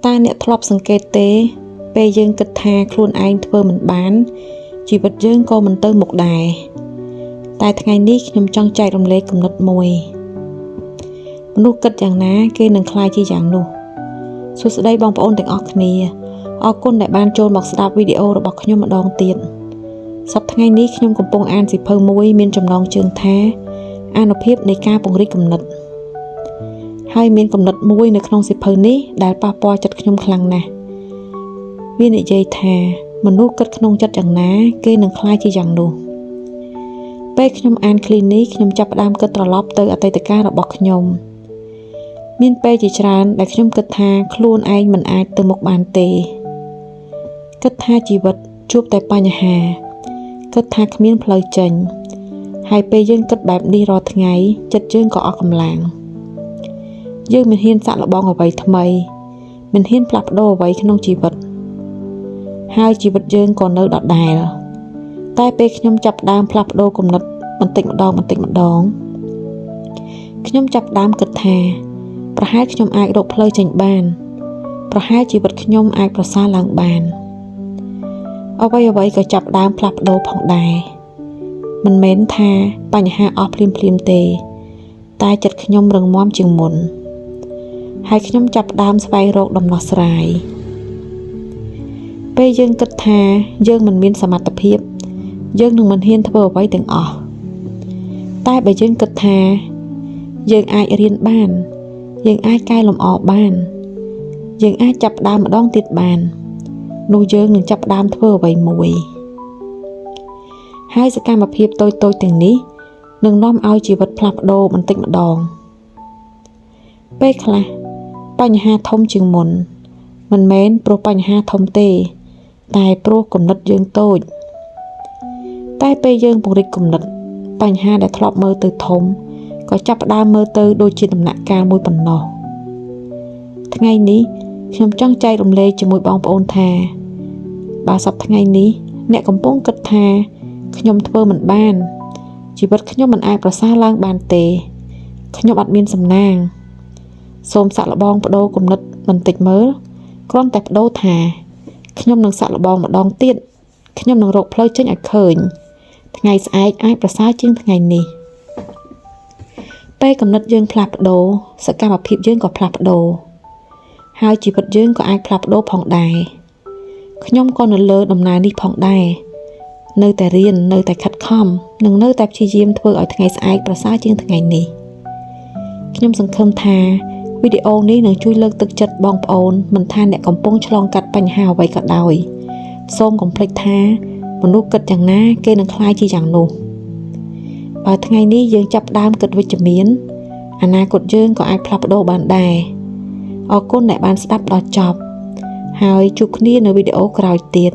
ta nẹt thọp sừng kê tế bây dương kịch tha khuôn anh thơ mình bán chỉ vật dương cô mình tơ một đài tại ngày ní nhằm trong chạy đồng lê cùng nật mùi nụ kịch chẳng ná kê nâng khai chi chẳng nụ suốt sự đây bong ôn tình ọc nì ọc côn đại ban trôn bọc đạp video rồi bọc nhôm mà đòn tiền sắp ngày ní nhôm cùng bông an dịp phơ mùi miên trầm đòn trường thá an ộp hiếpในការពង្រីកកំណត់ហើយមានកំណត់មួយនៅក្នុងសិភៅនេះដែលប៉ះពាល់ចិត្តខ្ញុំខ្លាំងណាស់វានិយាយថាមនុស្សគិតក្នុងចិត្តយ៉ាងណាគេនឹងខ្លាចជាយ៉ាងនោះពេលខ្ញុំអានឃ្លីនេះខ្ញុំចាប់ផ្ដើមគិតត្រឡប់ទៅអតីតកាលរបស់ខ្ញុំមានពេលជាច្រើនដែលខ្ញុំគិតថាខ្លួនឯងមិនអាចទៅមុខបានទេគិតថាជីវិតជួបតែបញ្ហាគិតថាគ្មានផ្លូវចេញហើយពេលយើងគិតបែបនេះរាល់ថ្ងៃចិត្តយើងក៏អស់កម្លាំងយើងមិនហ៊ានសាក់លបងអ្វីថ្មីមិនហ៊ានផ្លាស់ប្ដូរអ្វីក្នុងជីវិតហើយជីវិតយើងក៏នៅដដែលតែពេលខ្ញុំចាប់ផ្ដើមផ្លាស់ប្ដូរគំនិតបន្តិចម្ដងខ្ញុំចាប់ផ្ដើមគិតថាប្រហែលខ្ញុំអាចរកផ្លូវចេញបានប្រហែលជីវិតខ្ញុំអាចប្រសើរឡើងបានអ្វីក៏ចាប់ផ្ដើមផ្លាស់ប្ដូរផងដែរមិនមែនថាបញ្ហាអស់ភ្លាមទេតែចិត្តខ្ញុំរឹងមាំជាងមុនហើយខ្ញុំចាប់ផ្ដើមស្វែងរកដំណោះស្រាយពេលយើងគិតថាយើងមិនមានសមត្ថភាពយើងនឹងមិនហ៊ានធ្វើអ្វីទាំងអស់តែបើយើងគិតថាយើងអាចរៀនបានយើងអាចកែលម្អបានយើងអាចចាប់ផ្ដើមម្ដងទៀតបាននោះយើងនឹងចាប់ផ្ដើមធ្វើអ្វីមួយហើយសកម្មភាពតូចទាំងនេះនឹងនាំឲ្យជីវិតផ្លាស់ប្ដូរបន្តិចម្ដងពេលខ្លះបញ្ហាធំជាងមុនមិនមែនព្រោះបញ្ហាធំទេតែព្រោះគំនិតយើងតូចតែពេលយើងពង្រីកគំនិតបញ្ហាដែលធ្លាប់មើលទៅធំក៏ចាប់ផ្ដើមមើលទៅដូចជាដំណាក់កាលមួយប៉ុណ្ណោះថ្ងៃនេះខ្ញុំចង់ចែករំលែកជាមួយបងប្អូនថាបើសប្តាហ៍ថ្ងៃនេះអ្នកកំពុងគិតថាខ្ញុំធ្វើមិនបានជីវិតខ្ញុំមិនអាចប្រសើរឡើងបានទេខ្ញុំអត់មានសំណាងសូមសាក់លបងបដូរគំនិតបន្តិចមើលគ្រាន់តែបដូរថាខ្ញុំនឹងសាក់លបងម្ដងទៀតខ្ញុំនឹងរកផ្លូវចេញឲ្យឃើញថ្ងៃស្អែកអាចប្រសើរជាងថ្ងៃនេះពេលគំនិតយើងផ្លាស់ប្ដូរសកម្មភាពយើងក៏ផ្លាស់ប្ដូរហើយជីវិតយើងក៏អាចផ្លាស់ប្ដូរផងដែរខ្ញុំក៏នៅលើដំណើរនេះផងដែរនៅតែរៀននៅតែខិតខំនិងនៅតែព្យាយាមធ្វើឲ្យថ្ងៃស្អែកប្រសើរជាងថ្ងៃនេះខ្ញុំសង្ឃឹមថាវីដេអូនេះនឹងជួយលើកទឹកចិត្តបងប្អូនមិនថាអ្នកកំពុងឆ្លងកាត់បញ្ហាអ្វីក៏ដោយសូមកុំភ្លេចថាមនុស្សគិតយ៉ាងណាគេនឹងខ្លាចជាយ៉ាងនោះបើថ្ងៃនេះយើងចាប់ផ្ដើមគិតវិជ្ជមានអនាគតយើងក៏អាចផ្លាស់ប្ដូរបានដែរអរគុណដែលបានស្ដាប់ដល់ចប់ហើយជួបគ្នានៅវីដេអូក្រោយទៀត